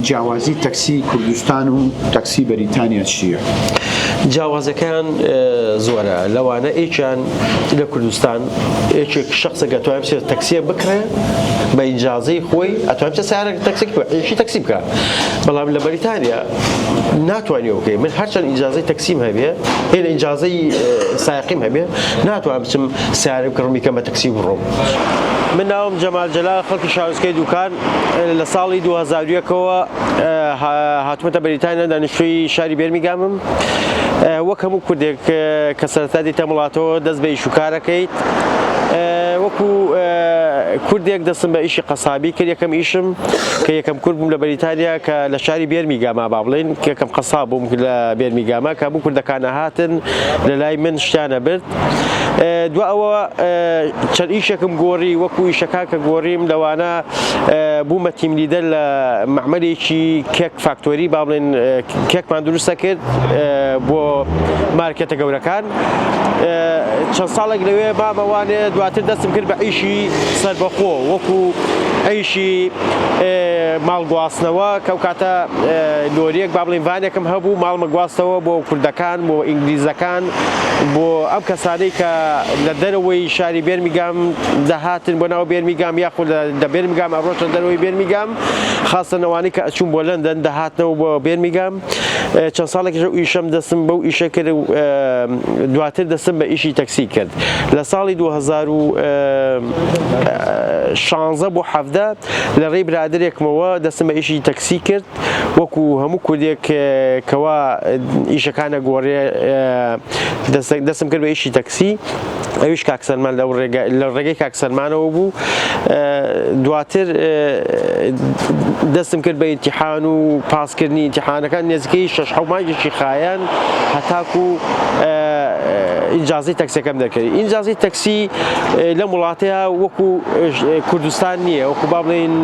جیاوازی تەکسی کوردستان و تەکسی بەریتانیا چییە؟ جیاوازەکان زۆرە لەوانە ئێکیان لە کوردستان ئێکێک شخصێک ئەتوانێت بچێت تەکسیە بکڕێ بە ئیجازەی خۆی ئەتوانێت بچێت سیارێک تەکسێک عێشی تەکسی بکات بەڵام لە بەریتانیا ناتوانێت بکەی من هەرچەند ئیجازەی تەکسیم هەبێ هێن ئیجازەی سایقیم هەبێ ناتوانم بچم سیارە بکڕم بیکەم بە تەکسی بڕۆم. من ناوم جەمال جەلال خەڵکی شارۆچکەی دووکان لە ساڵی 2001ەوە هاتوومەتە بەریتانیا دانیشتووی شاری بێرمیگامم وەک هەموو کوردێک کە سەرەتا دیتە وڵاتەوە دەست بە ئیش و کارەکەیت وەکو کوردێک دەستم بە ئیشی قەسابی کرد یەکەم ئیشم کە یەکەم کورد بووم لە بەریتانیا کە لە شاری بێرمیگاما با بڵێن کە یەکەم قەساب بووم لە بێرمیگاما کە هەموو کوردەکانە هاتن لە لای من شتیانە برد دو ئەوە چەند ئیشێکم گۆڕی وەکو ئیشەکان کە گۆڕیم لەوانە بوومە تیم لیدەر لە مەعمەلێکی کێک فاکتۆری با بڵێن کێکمان دروستە کرد بۆ مارکێتە گەورەکان چەند ساڵێک لەوێ مامەوانێ دواتر دەستم کرد بە ئیشی سەربەخۆ وەکو ئەیشی ماڵگواستنەوە کە ئەو کاتە لۆریەک با بڵێن ڤانێکم هەبوو ماڵمە گواستەوە بۆ کوردەکان بۆ ئینگلیزەکان بۆ ئەم کەسانەی کە لە دەرەوەی شاری بێرمیگام دەهاتن بۆ ناو بێرمیگام یاخود لە بێرمیگام ئەڕۆژە دەرەوەی بێرمیگام خاستەنەوانی کە ئەچوون بۆ لەندەن دەهاتنەوە بۆ بێرمیگام چەند ساڵێکیش ئیشەم دەستم بەو ئیشە کرد و دواتر دەستم بە ئیشی تەکسی کرد لە ساڵی 2016 بۆ 17 لە ڕێی برادرێکمەوە دەستم بە ئیشی تەکسی کرد وەکو هەموو کوردێک کەوا ئیشەکانە گۆڕێ دەستم کرد بە ئیشی تەکسی ئەویش کاکسەلمان لە ڕێگەی کاکسەلمانەوە بوو دواتر دەستم کرد بە ئیمتیحان و پاسکردنی ئیمتیحانەکان نزیکەی 6 مانگێکی خایەن هەتاکو ئیجازەی تەکسیەکەم دەکردی ئیجازەی تەکسی لەم وڵاتەیە وەکو کوردستان نییە وەکو با بڵێن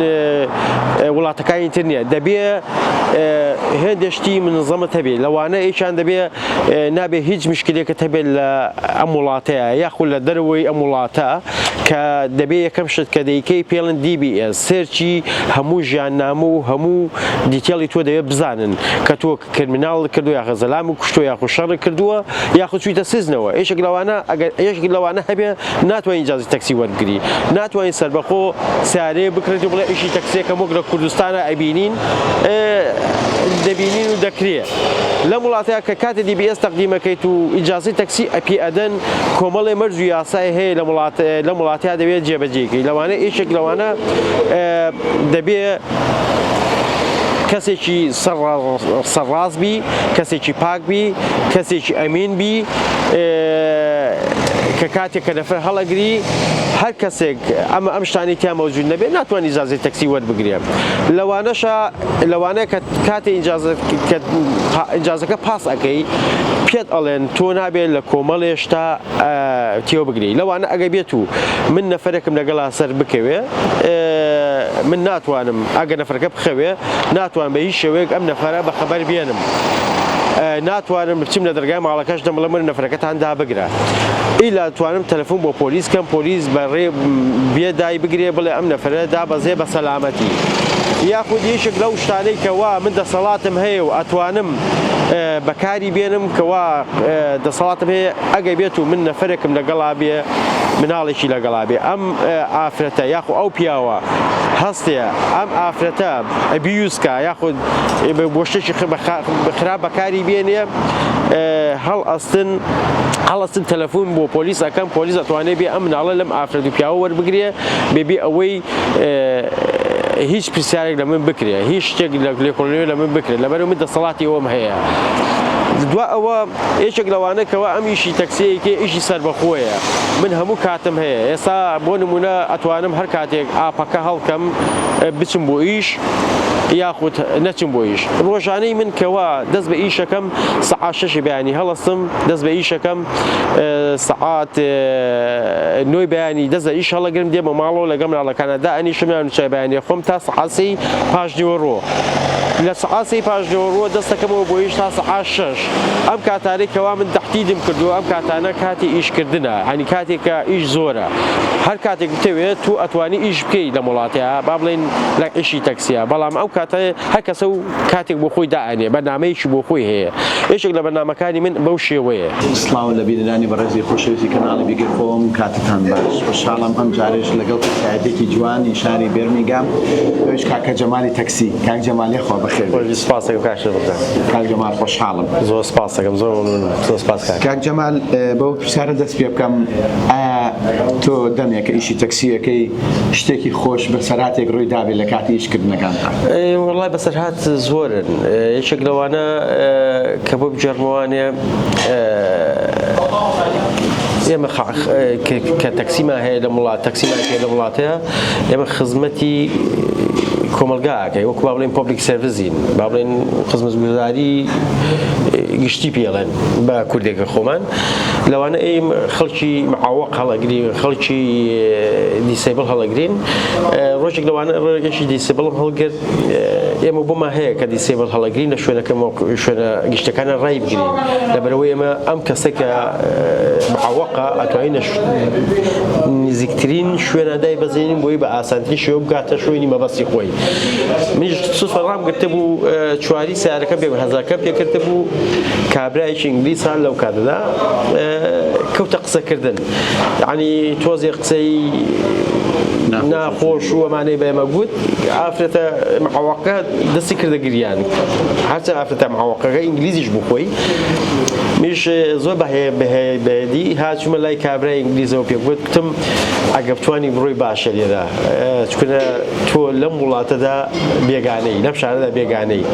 وڵاتەکانی تر نییە دەبێ هێندێشتی منظەمت هەبێ لەوانە ئیشان دەبێ نابێ هیچ مشکلێکت هەبێت لە ئەم وڵاتەیە یاخود لە دەرەوەی ئەم وڵاتە کە دەبێ یەکەم شت کە دەیکەی پێڵن DBS سێرچی هەموو ژیاننامە و هەموو دیتێڵی تۆ دەوێت بزانن کە تۆ کریمیناڵ کردو یاخە زەلام و کوشتۆ یاخود شەڕ کردووە یاخود چوویتە سزنەوە یەکێک لەوانە هەبێ ناتوانین ئیجازەی تەکسی وەرگری ناتوانین سەربەخۆ سیارەیە بکرێت و بڵێ ئیشی تەکسیەکەم وەک لە کوردستانە ئەبینین دەبینین و دەکرێت لەم وڵاتەیە کە کاتێ DBS تەقدیمەکەیت و ئیجازەی تەکسی ئەپی ئەدەن کۆمەڵی مەرج و یاسای هەیە لە وڵاتەیە دەبێت جێبەجێکەی لەوانە ئیشێک لەوانە دەبێ کەسێکی سەرڕاست بی کەسێکی پاک بی کەسێکی ئەمین بی کە کاتێک کە نەفەر هەڵەگری هەر کەسێک ئەم شتانی تیا مەوجود نەبێت ناتوانانی ئیجازەی تەکسی وەربگرێت لەوانەیە کە کاتێ ئیجازەکە پاس ئەەکەی پێت ئەڵێن تۆ نابێت لە کۆمەڵێ شتا تێوە بگری لەوانە ئەگە بێت و من نەفەرێکم لەگەڵا سەر بکەوێ من ناتوانم ئەگە نەفەرەکە بخەوێ ناتوان بە هیچ شێوەیەک ئەم نەفەرە بەخەبەر بێنم ناتوانم بچیم لە دەرگای ماڵەکەش دەم بڵێم نەفەرەکەتان دابگرە ئیلا توانم تەلەفۆن بۆ پۆلیس کەم پۆلیس بەڕێ بێدای بگرێ بڵێ ئەم نەفەرە دابەزێ بە سەلامەتی یاخود یەکێک لەو شتانەی کەوا من دەسەڵاتم هەیە و ئەتوانم بەکاری بێنم کەوا دەسەڵاتم هەیە ئەگە بێت و من نەفەرێکم لەگەڵا بێ مناڵێکی لەگەڵا بێ ئەم ئافرەتە یاخو ئەو پیاوە هەستەیە ئەم ئافرەتە ئەبیوزکە یاخود بۆ شتێکی خراپ بەکاری بێنێ هەڵەستن تەلەفۆن بۆ پۆلیس ئەەکەم پۆلیس ئەتوانێت بێ ئەم مناڵە لەم ئافرەت و پیاوە وەربگرێ بێبێ ئەوەی هیچ پرسیارێک لە من بکرێ هیچ شتێک لە لێکۆڵینەوە لە من بکرێت لەبەرەوە من دەسەڵاتی ئەوەم هەیە دوا ئەوە یەکێک لەوانەکەەوە ئەم ئیشی تەکسیەکە ئیشی سەربەخۆیە من هەموو کاتم هەیە ئێستا بۆ نمونە ئەتوانم هەر کاتێک ئاپەکە هەڵکەم بچم بۆ ئیش یاخود نەچم بۆ ئیش ڕۆژانەی من کەوا دەست بە ئیشەکەم سەعات 6 بەیانی هەڵەستم دەست بە ئیشەکەم سەعات 9 بەیانی دەست بە ئیش هەڵەگرم دێمە ماڵەوە لەگەڵ مناڵەکانە دائەنیشم یان چای بەیانی خۆم تا سەعات 3 پاش نیوەڕۆ لە سعاسی پاشنەوەڕوە دەستەکەمەوە بۆ هیچ تا سعات 6 ئەم کاتانەی کەوا من تەحدیدم کردو ئەم کاتانە کاتی ئیشکردنە هەنی کاتێکە ئیش زۆرە هەر کاتێک بتەوێت تو ئەتوانی ئیش بکەی لە وڵاتەیە با بڵێن لە ئیشی تەکسیە بەڵام ئەو کاتە هەر کەسە و کاتێک بۆ خۆی دائێنێ بەرنامەیەکی بۆ خۆی هەیە یەکێک لە بەرنامەکانی من بەو شێوەیە. سڵاو لە بیرانی بەڕێزی خۆشەویستی کەناڵی بیگر خۆم کاتتان باش خۆشحاڵم ئەم جارێش لەگەڵ کەسایەتێکی جوانی شاری بێرمیگام ئەوش کاکە جەمالی تەکسی کاک جەمالی خوا بەخێر سپاس دەکەم کاک کاک جەمال خۆشحاڵم زۆر سپاس دەکەم زۆر سپاس کاک جەمال بەو پرسیارە دەست پێ بکەم ئایا تۆ دەمێکە ئیشی تەکسیەکەی شتێکی خۆش بەسەراتێک ڕووی دابێت لە کاتی ئیشکردنەکانتان؟ وەڵای بەسەرهات زۆرن یەکێک لەوانە کە بۆ بجەرمەوانێ ئێمە کە تەکسیمان هەیە لە وڵات تەکسیمان هەیە لە وڵاتەیە ئێمە خزمەتی کۆمەلگاکەی وەکو با بڵێن پۆبلیک سێڤیسین با بڵێن خزمەتگوزاری گشتی پێڵێن بە کوردێکە خۆمان لەوانە ئێم خەڵکی معاوەق هەڵەگرین خەڵکی دیسیبڵ هەڵەگرین ڕۆژێک لەوانە ڕێگەشی دیسیبڵ هەڵگرت ئێمە بۆمان هەیە کە دیسیبڵ هەڵەگرین لە شوێنە گشتەکانە ڕای بگرین لەبەرەوەی ئێمە ئەم کەسێکە معاوەقە ئەتوانین نزیکترین شوێنەدای بەزێنین بۆی بە ئاسانترین شێوە بگاتە شوێنی مەبەستی خۆی منیش سوسفە ڕام گرتە بوو چواری سیارەکە پێ هەزارەکە پێکردە بوو کابرایکی ئینگلیس هەر لەو کاتەدا کەوتە قسەکردن یعنی تۆزێ قسەی ناخۆش و ئەمانەی بە ئێمە گوت ئافرەتە معاوەقە دەستی کردە گریان هەرچەند ئافرەتە معاوەقەکە ئینگلیزیش بوو خۆی میش زۆر بەهێدی هاتوومە لای کابرای ئینگلیزەوە پێگوت گوتم ئەگە بتوانی بڕۆی باشە لێدا چونکە تۆ لەم وڵاتەدا بێگانەی لەم شارەدا بێگانەی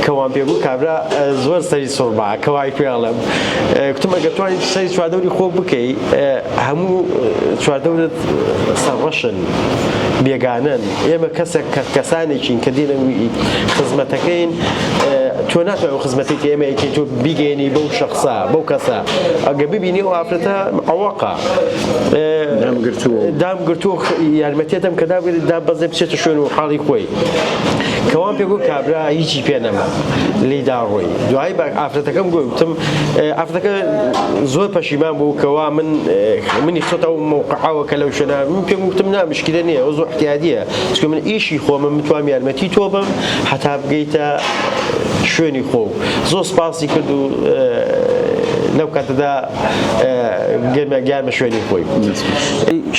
کەوان پێگوت کابرا زۆر سەری سۆڕبا کەوای پێڵم گوتم ئەگە توانی سەری چواردەوری خۆ بکەی هەموو چواردەورت سەرڕەشن بێگانن ئێمە کەسانێکین کە دێنەوی خزمەتەکەین تۆ ناتوانێت خزمەتێک ئێمە یەکەی تۆ بیگەێنی بەو شەخصە بەو کەسە ئەگە ببینی ئەو ئافرەتە معاوەقە دامگرتووە یارمەتێتم کە دام بەزێ بچێتە شوێن و حاڵی خۆی کەوان پێگوت کابرا هیچی پێ نەما لێدا ڕۆی دوای بە ئافرەتەکەم گوتم ئافرەتەکە زۆر پەشیمان بوو کەوا منی خۆتەوە موقعاوە کە لەو شوێنە من پێم گوتم نا مشکلە نییە ئەو زۆر احتیاجیە چونکە من ئیشی خۆمە متوانم یارمەتی تۆ بم هەتا بگەیتە شوێنی خۆ زۆر سپاسی کرد و لەو کاتەدا گەرمە شوێنی خۆی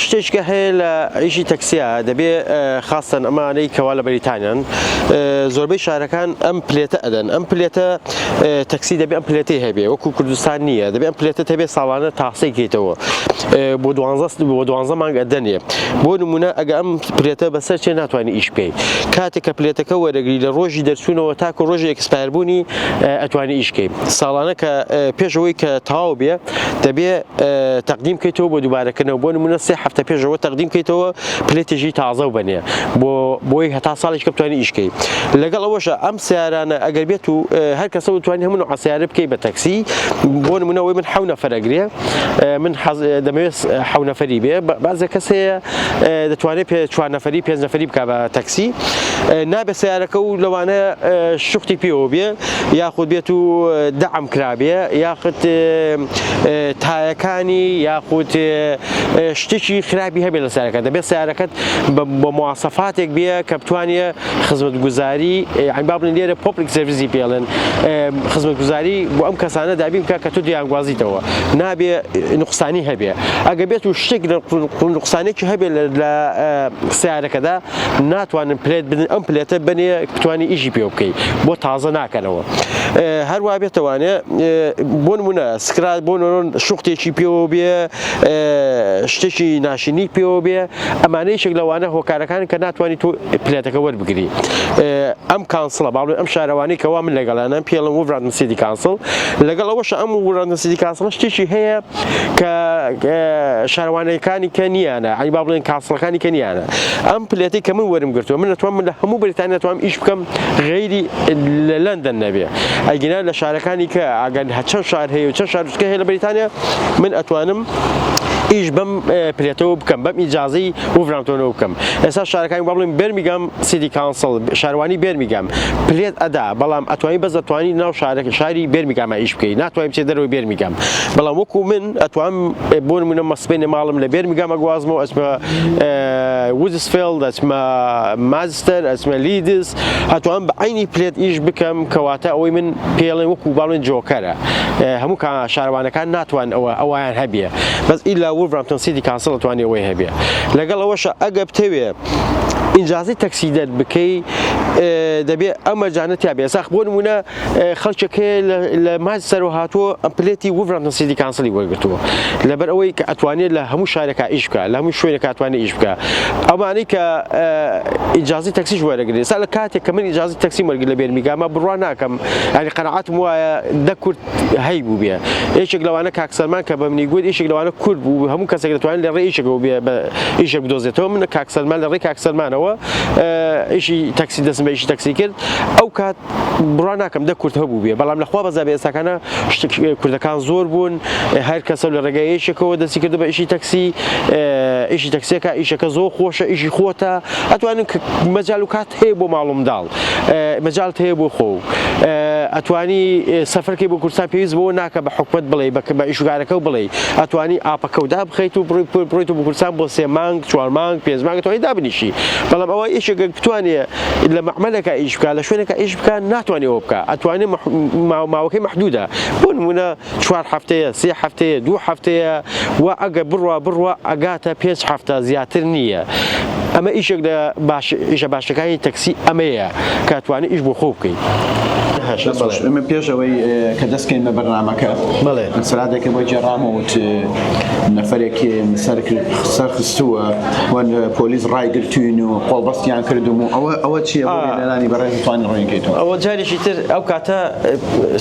شتێککە هەیە لە ئیشی تەکسیە دەبێ خاستن ئەمانەی کەوا لە بەریتانیان زۆربەی شارەکان ئەم پلێتە ئەدەن ئەم پلێتە تەکسی دەبێ ئەم پلێتی هەبێ وەکو کوردستان نییە دەبێ ئەم پلێتە هەبێ ساڵانە تاقسەی کەیتەوە بۆ 12 مانگ ئەدەنێ بۆ نمونە ئەگە ئەم پلێتە بەسەر چێ ناتوانانی ئیش بکەی کاتێک کە پلێتەکە وەرەگری لە ڕۆژی دەرچوونەوە تاکو ڕۆژی ئەکسپایربوونی ئەتوانی ئیش بکەی ساڵانە کە پێشەوەی کە تەواو بێ دەبێ تەقدیم بکەیتەوە بۆ دووبارەکەنەوە بۆ نمونە 3 هەفتە پێشەوە تەقدیم بکەیتەوە پلێتێژی تازە و بنێ بۆی هەتا ساڵێک کە بتوانانی ئیش بکەی لەگەڵ ئەوەشە ئەم سیارانە ئەگەر بێت و هەر کەسە بتوانانی هەموو نوع سیارە بکەی بە تەکسی بۆ نمونەوەی من 7 نەفەرەگرێ من دەمەوێت 7 نەفەری بێ بەعزێ کەس هەیە دەتوانێت 4 نەفەری 5 نەفەری بکە بە تەکسی نابێت سیارەکە و لەوانە شوختی پێوە بێ یاخود بێت و دەعم کرابێ یاخود تایەکانی یاخود شتێکی خراپی هەبێت لە سیارەکە دەبێت سیارەکەت بە مواسەفاتێک بێ کە بتوانێ خزمەتگوزاری یعنی با بڵێن لێرە پۆبلیک سێڤیسی پێڵێن خزمەتگوزاری بۆ ئەم کەسانە دابین بکە کە تۆ دیانگوازیتەوە نابێ نوقسانی هەبێ ئەگە بێت و شتێک نوقسانێکی هەبێت لە سیارەکەدا ناتوانن پلێت بدن ئەم پلێتە بنێ بتوانی ئیژی پێ بکەی بۆ تازە ناکەنەوە هەروە بێتوانێ بۆ نمونە سکرات بۆ شوختێکی پێوە بێ شتێکی ناشینی پێوە بێ ئەمانەیەشێک لەوانە هۆکارەکان کە ناتوانانی تۆ پلێتەکە وەربگری ئەم کانسڵە باڵێ ئەم شارەوانی کەوا من لەگەڵانە پێڵم وڤران سیدی کانسڵ لەگەڵ ئەوەش ئەم وڤران سیدی کانسڵ شتێکی هەیە کە شارەوانەکانی کە نیانە علی با بڵێن کانسڵەکانی کە نیانە ئەم پلێتی کە من وەرم گرتووە من نتوانم لە هەموو بریتانیا نتوانم ئیش بکەم غەیری لە لەندەن نەبێ ئەگەنا لە شارەکانی کە ئەگەر چەند شار هەیە و چەند شارچکە هەیە لە بریتانیا من ئەتوانم ئیش بەم پلێتەوە بکەم بەم ئیجازەی وڤرامتۆنەوە بکەم ئێستا شارەکانی بڵێن بێرمیگام سیتی کانسڵ شارەوانی بێرمیگام پلێت ئەدا بەڵام ئەتوانی بەس دەتوانی ناو شاری بێرمیگامە ئیش بکەیت ناتوانین بچێت دەرەوەی بێرمیگام بەڵام وەکو من ئەتوانم بۆ نمونە مەسبێنێ ماڵم لە بێرمیگام ئەگوازمەوە ئەچمە وودسفیلد ئەچمە مانچستەر ئەچمە لیدز ئەتوانم بە عینی پلێت ئیش بکەم کەواتە ئەوەی من پێڵێن وەکو باڵێن جۆکەرە هەموو شارەوانەکان ناتوان ئەویان هەبێ بەس ئیلا وولڤرهامپتۆن سیتی کانسڵ ئەتوانێ ئەوەی هەبێ لەگەڵ ئەوەشە ئەگە بتەوێ ئینجازەی تەکسی دەربکەی دەبێت ئەمە جانەتیا بێ ساخ بۆ نمونە خەڵکێکەیە لە مانچستەر هاتووە ئەم پلێتی وولڤرهامپتۆن سیتی کانسڵی وەرگرتووە لەبەر ئەوەی کە ئەتوانێت لە هەموو شارێکا ئیش بکە لە هەموو شوێنێک ئەتوانێت ئیش بکە ئەوانەی کە ئیجازەی تەکسیش وەرەگرێت سا لە کاتێک کە من ئیجازەی تەکسی وەرگرت لە بێرمیگامە بڕوا ناکەم ینی قەنەعەتم وایە دە کورد هەی بوو بێ یەکێک لەوانە کاک سەلمان کە بە منی گوت یەکێک لەوانە کورد بوو هەموو کەسێک دەتوانێت لە ڕێی ئیشێکەوە بێ بە ئیشێک بدۆزێتەوە من کاک سەلمان لە ڕێی کاک سەلمانەوە ئیشی تەکسی دەستم بە ئیشی تەکسی کرد ئەو کات بڕوا ناکەم دە کورد هەبوو بێ بەڵام لەخوا بەزا بێ ئێستاکانە کوردەکان زۆر بوون هەر کەسە لە ڕێگای یەکێکەوە دەستی کرد بە ئیشی تەکسی ئیشی تەکسیەکە ئیشەکە زۆر خۆشە ئیشی خۆتە ئەتوانن مەجال و کات هەیە بۆ ماڵ و منداڵ مەجالت هەیە بۆ خۆ ئەتوانی سەفەرکەی بۆ کوردستان پێویست بۆ ناکە بە حکومەت بڵێ بە ئیشوگارەکە و بڵێ ئەتوانی ئاپەکەودا بخەیت و بڕۆیت بۆ کوردستان بۆ 3 مانگ 4 مانگ 5 مانگ توانیت دابنیشی بەڵام ئەوە ئیشێک بتوانێت لە مەعمەلێکە ئیش بکە لە شوێنێکە ئیش بکە ناتوانێت ئەوە بکە ئەتوانێت ماوەکەی محدودە بۆ نمونە 4 هەفتەیە 3 هەفتەیە 2 هەفتەیە و ئەگە بڕوا ئەگاتە 5 هەفتە زیاتر نییە ئەمە ئیشێک لە ئیشە باشەکانی تەکسی ئەمەیە کە ئەتوانێت ئیش بۆ خۆ بکەیت من پێشەوەی کە دەستکەین بە بەرنامەکە سەرادێکە بۆ جێڕامەوت نەفەرێکی سەر خستووە پۆلیس ڕایگرتوین و قۆڵبەستیان کردم و ئەوە چییە لەلانی بەڕێ توانین ڕوونکەیتەوە ئەوە جارێکی تر ئەو کاتە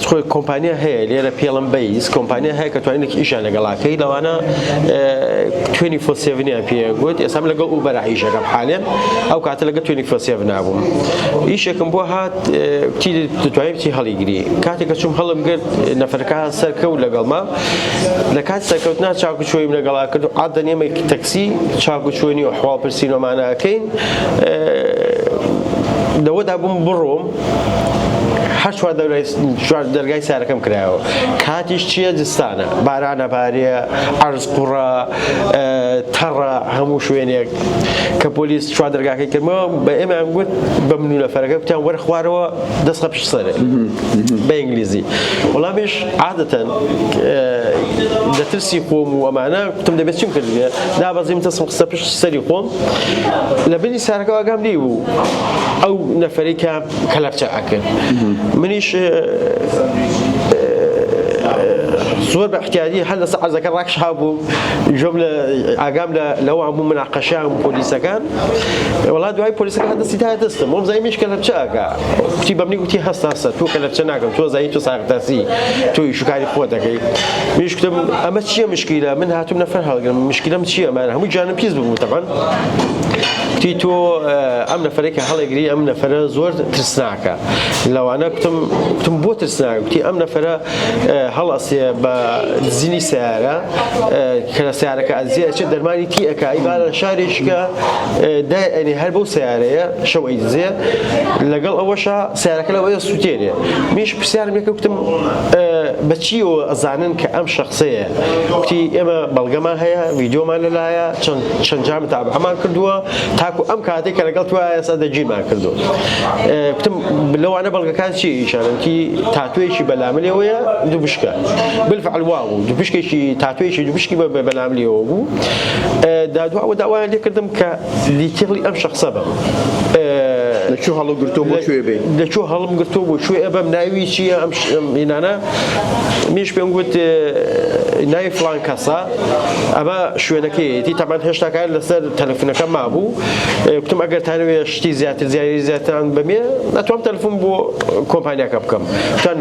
خۆی کۆمپانیا هەیە لێرە پێڵم بەیس کۆمپانیا هەیە کە توانێت ئیشان لەگەڵاکەی لەوانە 24/7یان پێگوت ئێستا لەگەڵ ئوبەر ئیشەکەم حالێن ئەو کاتە لەگەڵ 24/7 نابووم ئیشێکم بۆ هات دەتوانێت چی هەڵیگری کاتێککە چوم هەڵم گرت نەفەرەکان سەرکەوت لەگەڵما لە کات سەرکەوتنا چاکوچۆیم لەگەڵا کرد و عادە نێمێکی تەکسی چاکوچۆنی و حواڵپرسینۆمانەکەین لەوەدا بووم بڕۆم هەر چوار دەرگای سارەکەم کرایەوە کاتیش چییە جستانە بارانە بارێ عەرز قوڕە تەڕە هەموو شوێنێک کە پۆلیس چوار دەرگاکەی کردمەوە بە ئێمەیان گوت بە من و نەفەرەکە وتیان وەرە خوارەوە دەست خە پشت سەرێ بە ئینگلیزی وەڵامیش عادەتەن دەترسی خۆم و ئەمانە گوتم دەبێت چیم کردێ دابەزیم دەستم خستە پشت سەری خۆم لە بینی سارەکە ئاگام لێ بوو ئەو نەفەرەی کە کەلەپچە ئەکرد منیش زۆر بە احتیاجی هەر لەسەر عەرزەکە ڕاکشا بووم جۆم لە ئاگام لەوە بوو مناقەشیان پۆلیسەکان وەڵا دوای پۆلیسەکە هەردەستی تا دەستم وەم زای میش کەلەپچە ئەکا گوتی بە منی گوتی هەستە تۆ کەلەپچە ناکەم تۆ زایی تۆ ساغتاسی تۆ ئیشوکاری خۆت دەکەی منیش گوتم ئەمە چییە مشکیلە من هاتووم نەفەر هەڵگرم مشکلەم چییە مانە هەموو جانم پیس بوو تەبەن گوتی تۆ ئەم نەفەرێکە هەڵێگری ئەم نەفەرە زۆر ترسناکە لەوانە گوتم بۆ ترسناکە گوتی ئەم نەفەرە هەڵ ئەسێ بە زینی سیارە کە لە سیارەکە ئەزیە ئەچێت دەرمانی تی ئەکا ئیبارە لە شارێکە دایێنێ هەر بەو سیارەیە شەو ئەیدزێ لەگەڵ ئەوەشە سیارەکە لەوەیە سووتێنێ میش پرسیارم یەکە گوتم بەچیەوە ئەزانن کە ئەم شەخصەیە گوتی ئێمە بەڵگەمان هەیە ڤیدیۆمان لەلایە چەند جار متابعەمان کردووە تاکو ئەم کاتێک کە لەگەڵ توایە ئێستا دەجیمان کردو گوتم لەوانە بەڵگەکان چی ئیشانەتی تاتوێکی بەلاملێەوەیە دوو بشکە بالفعل واو دوو بشکێکی تاتوێکی دوو بشکی بەلاملێەوە بوو دادووە داوایان لێ کردم کە دیتێڵی ئەم شەخصە بم لەکوێ هەڵگرتووە بۆ کوێ بێ لەکوێ هەڵم گرتووە بۆ کوێ ئەبەم ناوی چییە ئەم ئینانە میش پێم گوت ناوی فڵان کەسە ئەمە شوێنەکەیەتی تەمان هێشتا کار لەسەر تەلەفۆنەکە مابوو گوتم ئەگەر تانەوێ شتی زیاتر زیاری زیاتران بەمێ ناتوانم تەلەفۆن بۆ کۆمپانیاکە بکەم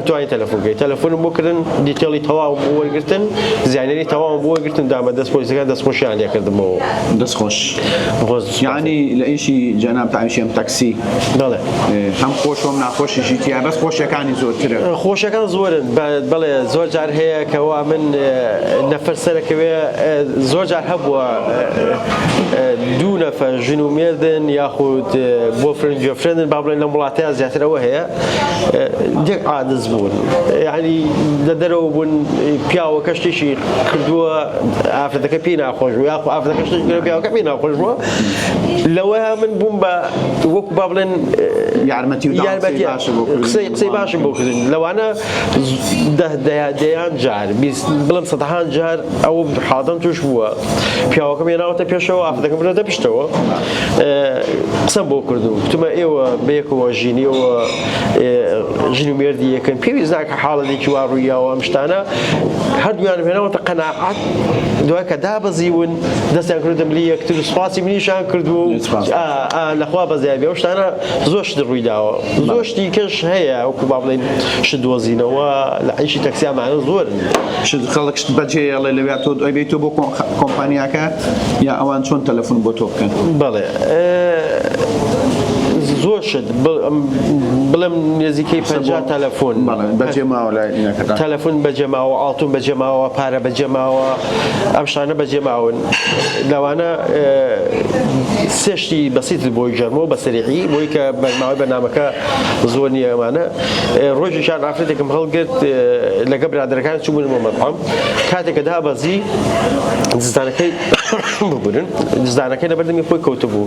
توانین تەلەفۆنکەی تەلەفۆنم بۆ کردن دیتێڵی تەواو بۆ وەرگرتن زیانەری تەواو بۆ وەرگرتن دامە دەست پۆلیسەکان دەستخۆشیان لێ کردمەوە دەستخۆش یعنی لە ئیشی جەناب تامیشی ئەم تەکسی بەڵێ هەم خۆش و ناخۆشی ژیتیا بەس خۆشیەکانی زۆرترە خۆشەکان زۆرن بەڵێ زۆر جار هەیە کەوا من نەفەر سەرەکەوێ زۆر جار هەبووە دوو نەفەر ژن و مێردن یاخود بۆ فرێندن با بڵێن لە وڵاتەیە زیاترەوە هەیە دێک عادز بوون یعنی لە دەرەوە بوون پیاوەکە شتێکی کردووە ئافرەتەکە پێی ناخۆش بوو یاخود ئافرەتەکە شتێکی کردووە پیاوەکە پێی ناخۆش بووە لەوەیە من بووم بە وەکو با بڵێن یارمەتی قسەی باشم بۆ کردن لەوانە دەیان جار بڵم سەدەهان جار ئەو حاڵەتەم توش بووە پیاوەکەم هێناوەتە پێشەوە ئافرەتەکەم بردە پشتەوە قسەم بۆ کردو وتمە ئێوە بەیەکەوە ژینیەوە ژن و مێردی یەکەن پێویست ناکە حاڵەتێکی وا ڕوویاوە ئەم شتانە هەردوویان هێناوەتە قەناعەت دوای کە دابەزیون دەستیان کردم لی یەکتر سوپاسی منیشان کردو لەخوا بەزیای بێ ئەو شتانە زۆر شت ڕووی داوە زۆر شتی کەش هەیە وەکو با بڵێن شت دۆزینەوە لە عیشی تەکسیامانە زۆرن خەڵک شت بەجێڵێ لەوێ تۆ ئەبێت تۆ بۆ کۆمپانیاکە یا ئەوان چۆن تەلەفۆن بۆ تۆ بکەن بەڵێ زۆر شت بڵێم نزیکەی 50 تەلەفۆن بەجێماوە تەلەفۆن بەجێماوە ئاڵتون بەجێماوە پارە بەجێماوە ئەم شتانە بەجێماون لەوانە سێشتی بەسیتر بۆی ژەرمەوە بە سەریعی بۆی کە بەرنامەی بەرنامەکە زۆر نییە ئەمانە ڕۆژێکیان ئافرەتێکم هەڵگرت لەگە برادەرەکان چووبوونمە مەطعەم کاتێککە دابەزی دزدانەکەی ببورن دزدانەکەی لەبەردەمی خۆی کەوتبوو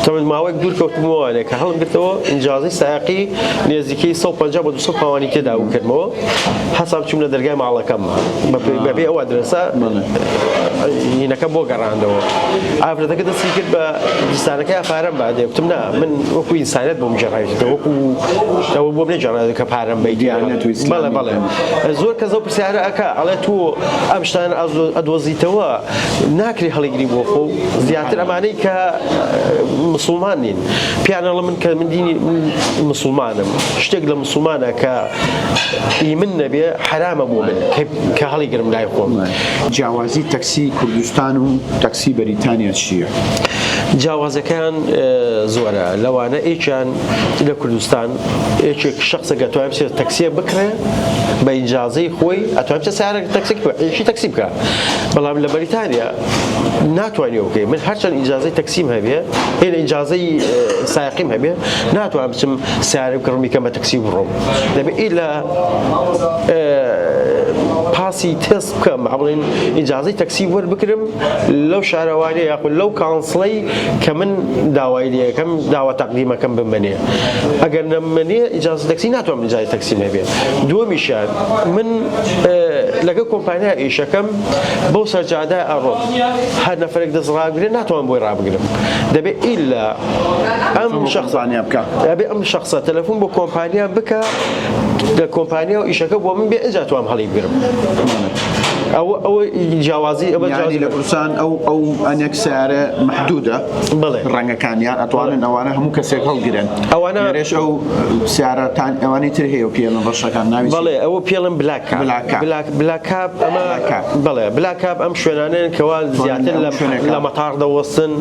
تەمەند ماوەیەک دوور کەوتبووەوانێ کە هەڵم گرتەوە ئینجازەی سایقی نێزیکەی 150 بە 200 پاوانی تێدا کردمەوە حەساب چوم لە دەرگای ماڵەکەم بەبێ ئەو ئەدرەسە هینەکە بۆ گەڕاندەوە ئافرەتەکە دەستی کرد بە دزدانەکەی ئەپارەم بادێ وتم نا من وەکو ئینسانیەت بۆم جێڕایەوە وەکو ئەوە بۆ نەجێڕایەوە کە پارەم بەڵێ بەڵێ زۆر کەس ئەو پرسیارە ئەکا ئەڵێ تۆ ئەم شتانە ئەدۆزیتەوە ناکری هەڵیگری بۆ خۆ زیاتر ئەمانەی کە مسلمان نین پیانەڵە من کە من دینی مسلمانم شتێک لە مسلمانە کە ئیمن نەبێ حرامە بۆ من کە هەڵیگرم لای خۆم جیاوازی تەکسی کوردستان و تەکسی بەریتانیا چییە؟ جیاوازەکان زۆرە لەوانە ئێکیان لە کوردستان ئێکێک شخصەکە توانێت بچێت تەکسیە بکرێ بە ئیجازەی خۆی ئەتوانێت بچێت سیارێک تەکسێک عێشی تەکسی بکە بەڵام لە بەریتانیا ناتوانێت بکەی من هەرچەند ئیجازەی تەکسیم هەبێ هێن ئیجازەی سایقیم هەبێ ناتوانم بچم سیارێک بکڕم بیکەم بە تەکسی بڕۆم دەبێت ئیلا پاسی تست بکەم بڵێن ئیجازەی تەکسی وەربگرم لەو شارەوانەیە یاخود لەو کانسڵەی کە من داوای لێ یەکەم داوا تەقدیمەکەم بمەنێ ئەگەر نەمەنێ ئیجازەی تەکسی ناتوانم ئیجازەی تەکسی هەبێ دووەمیشیان من لەگەڵ کۆمپانیا ئیشەکەم بەو سەرجادای ئەڕۆم هەر نەفرێک دەست ڕاگرێ ناتوانم بۆی ڕابگرم دەبێت ئیلا ئەم شخصانیا بکە دەبێت ئەم شخصە تەلەفۆن بۆ کۆمپانیا بکە لە کۆمپانیا و ئیشەکە بۆ من بێ ئەجا توانم هەڵی بگرم ئەو جیاوازی ینی لە کوردستان ئەو ئەنێک سیارە محدودە ڕەنگەکانیان ئەتوانن ئەوانە هەموو کەسێک هەڵگرن ئەوانەش ئەو سیارەتان ئەوانەی تر هەیە و پێڵن ڕەشەکان ناوی بەڵێ ئەوە پێڵم بلاکاب ئەمە بڵێ بلاکاب ئەم شوێنانەیە کەوا زیاتر لە مەتاڕ دەوەستن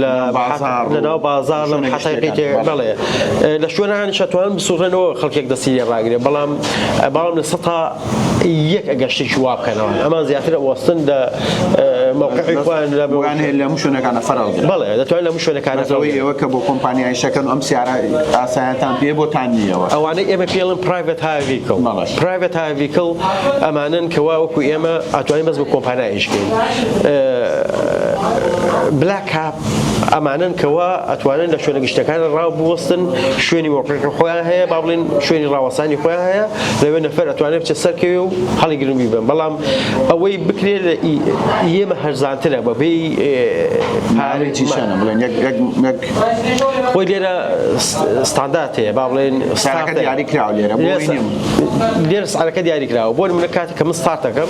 لە ناو بازار لە حەتایقی بڵێ لە شوێنان شەتوان بسوڕێنەوە خەڵکێک دەستی ڕاگرێ بەڵام لە سەتا یەک ئەگەر شتێکی وا بکەنەوە ئەمان زیاتر ئەوەستن لە موقعی خۆیان لە هەموو شوێنەکانە فەرەڵ بەڵێ دەتوانێت لە هەموو شوێنەکانە ئەوە کە بۆ کۆمپانیای شەکەن ئەم سیارە ئاساییانتان پێ بۆتان نییەوە ئەوانەی ئێمە پێڵن پرایڤێت های ڤیکڵ پرایڤێت های ڤیکڵ ئەمانن کەوا وەکو ئێمە ئەتوانین بەس بە کۆمپانیا ئیشکەین بلاک کاپ ئەمانن کەوا ئەتوانن لە شوێنە گشتەکانە ڕاو بوەستن شوێنی موقعی خۆیان هەیە با بڵێن شوێنی ڕاوەسانی خۆیان هەیە لەوێ نەفەر ئەتوانێت بچێت سەرکەوێ و هەڵی گرن بیبن بەڵام ئەوەی بکرێت لە ئێمە هەرزانترە بەبێی پارێکی شانە بڵێن خۆی لێرە ستاندارد هەیە با بڵێن سارەکە دیاری کراوە لێرە سعرەکە دیاری کراوە بۆ نمونە کاتێک کە من ستارت دەکەم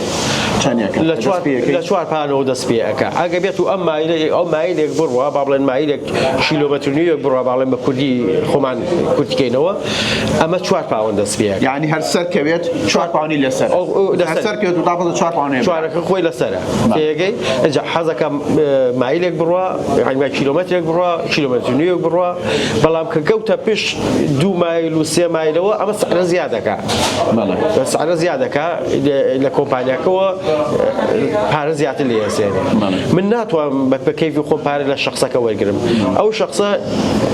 لە 4 پانەوە دەست پێ ئەکا ئەگە بێت و ئەم مایلە ئەو مایلێک بڕوە با بڵێن مایلێک کیلۆمەتر و نیوێک بڕوە با بڵێن بە کوردی خۆمان کورتکەینەوە ئەمە 4 پاوەند دەست پێیە یعنی هەر سەر کەوێت 4 پاونی لەسەر هەر سەر کەوێت و تاپەت 4 پاونێ چوارەکە خۆی لەسەرە تێگەی ئەجا حەزەکە مایلێک بڕوە یعنی کیلۆمەترێک بڕوە کیلۆمەتر و نیوێک بڕوە بەڵام کە کەوتە پێش 2 مایل و 3 مایلەوە ئەمە سعرە زیادەکە سعرە زیادەکە لە کۆمپانیاکەوە پارە زیاتر لێ ئەسێنێ من ناتوانم بە کەیفی خۆم پارە لە شخصەکە وەرگرم ئەو شخصە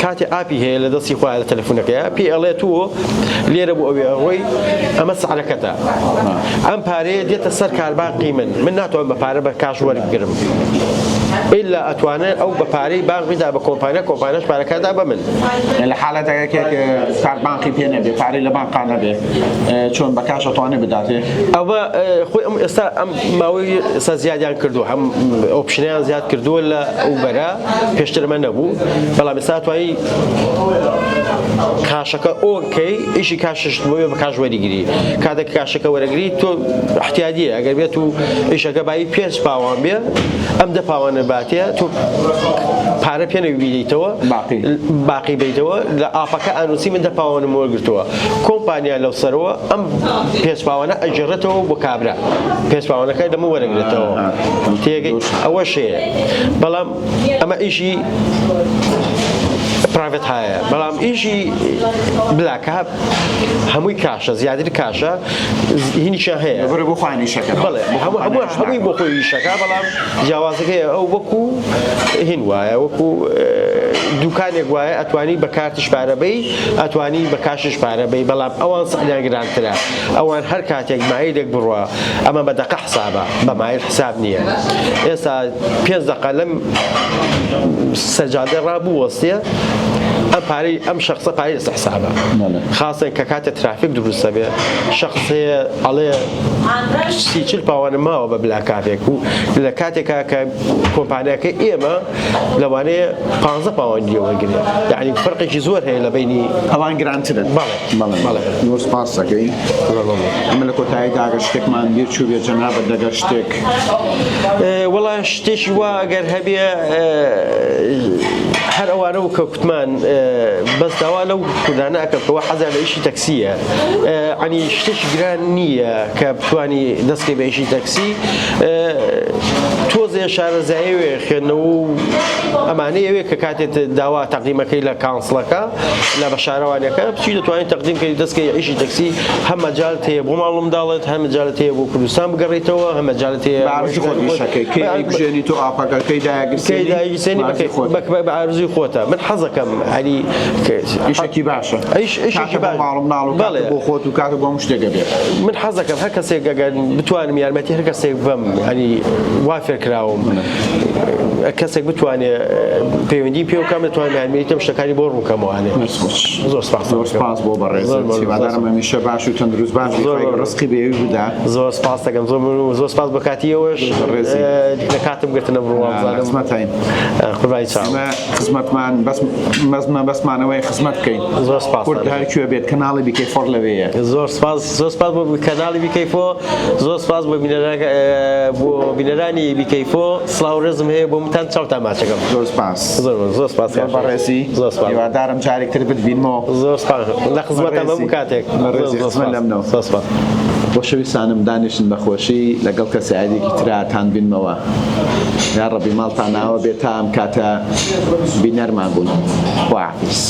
کاتی ئاپی هەیە لە دەستی خۆیان لە تەلەفۆنەکەیە پێی ئەڵێ تۆ لێرە بۆ ئەوێ ئەوەی ئەمە سعرەکەتە ئەم پارەیە دێتە سەر کارباقی من ناتوانم بە پارە بە کاش وەرگرم إلا أتوانى أو بباري باغ بدا بكومبانيا كومبانياش باركادا بمن الحالة تاعك كاربانقي بينا بباري لبانقانا به چون بكاش أتوانى بداته أو خوي استا ماوي زيادة كردو هم أوبشنيان زياد كردو ولا أوبرا بيشتر من أبو بلا مسات وعي كاشكا أوكي إيشي كاشش بوي بكاش وريجري كذا كاشكا وريجري تو احتياجية أجر بيتو إيشي كباي بيش باوان بيه أم ده باوان باتيه تو پارە پێ نەویدەیتەوە باقی بیتەوە لە ئاپەکە ئانوسی من دە پاوانم وەرگرتووە کۆمپانیا لەو سەرەوە ئەم پێچپاوانە ئەجێڕێتەوە بۆ کابرا پێچپاوانەکە دەمە وەرەگرێتەوە تێگەی ئەوە شەیە بەڵام ئەمە ئیشی پرایڤێت هەیە بەڵام ئیشی بلاکە هەمووی کاشە زیاتر کاشە هینیشان هەیە بۆ خوانی شەکە بەڵێ هەمووی بۆ خۆی شەکە بەڵام جیاوازەکەی ئەو وەکو هین وایە وەکو دوکانێک وایە ئەتوانی بە کارتش پارەبەی ئەتوانی بە کاشش پارەبەی بەڵام ئەوان سەحلیان گرانترە ئەوان هەر کاتێک مایلێک بڕوە ئەمە بە دەقە حسابە بە مایل حساب نییە ئێستا 5 دقە لەم سەجادە ڕابوو وەستێ ئەم پارەی ئەم شخصە پارەی لەسەر حسابە خاصن کە کاتە ترافیک دروستە بێ شخصەیە ئەڵێ 30-40 پاوانە ماوە بە بلاکاتێک و لە کاتێکا کە کۆمپانیاکەی ئێمە لەوانەیە 15 پاوان دیوەگرێ یعنی فەرقێکی زۆر هەیە لە بینی ئەوان گرانترن بەڵێ نور سپاس دەکەی ئەمە لە کۆتاییدا ئەگەر شتێکمان بیر چوو بێ جەنابەت دەگەر شتێک وەڵا شتێکی وا ئەگەر هەبێ هەر ئەوانە و کەوتمان بەس داوا لەو کوردانە ئەکەمەوە حەزا لە ئیشی تەکسیە عنی شتێکی گران نییە کە بتوانی دەستکەی بە ئیشی تەکسی تۆزێ شارەزاییوێ خوێندنەوە و ئەمانەی ئەوێ کە کاتێت داوا تەقدیمەکەی لە کانسڵەکە لە بە شارەوانەکە بچی دەتوانین تەقدیمکەی دەستکەی ئیشی تەکسی هەم مەجالت هەیە بۆ ماڵ منداڵێت هەم مەجالت هەیە بۆ کوردستان بگەڕێیتەوە هەم مەجالت هەیە بژێنی تۆ ئاپەکەی داگیرسێنی بە ئارزوی خۆتە من حەزەکەم هەری ئیشێکی باشە ئیشێکی باش ماڵم ناڵ و کاتە بۆ خۆت و کاتە بۆ شتێکە بێت من حەزەکەم هەر کەسێک ئەگەر بتوانم یارمەتی هەر کەسێک بم هەنی وا فێرکراوم کەسێک بتوانێت پەیوەندی پێ و کام دەتوانم یارمەتیم شتەکانی بۆ ڕووکەمەوانێ زۆر سپاس بۆ بەڕێزت هیوادارم هەمیشە باش و تەندروست باش ڕزقی بێوی بدا زۆر سپاس دەکەم زۆر سپاس بە کاتیەوەش لە کاتم گرتنە بڕوازانم خزمەتین قوربانی چاوم خزمەتمان بەسمانەوەی خزمەت بکەین زۆر سپاس کورد هەرکوێ بێت کەناڵی بیکەی فۆر لەوەیە زۆر سپاس بۆ کەناڵی بیکەیفۆ زۆر سپاس بۆ بینەرانی بیکەیفۆ سڵاو ڕێزم هەیە بۆ متان چاوتا ماچەکەم زۆر سپاس زۆر سپاس بەڕێزی هیوادارم جارێکتر بتبینمەوە زۆر سپاس لە خزمەتە هەموو کاتێک زۆر سپاس بۆ شەویستانم دانیشن بەخۆشی لەگەڵ کەسی عادێکی تراتان بینمەوە یا ڕەبی ماڵتان ناوە بێت تا ئەم کاتە بینەرمان بوون خواحافیز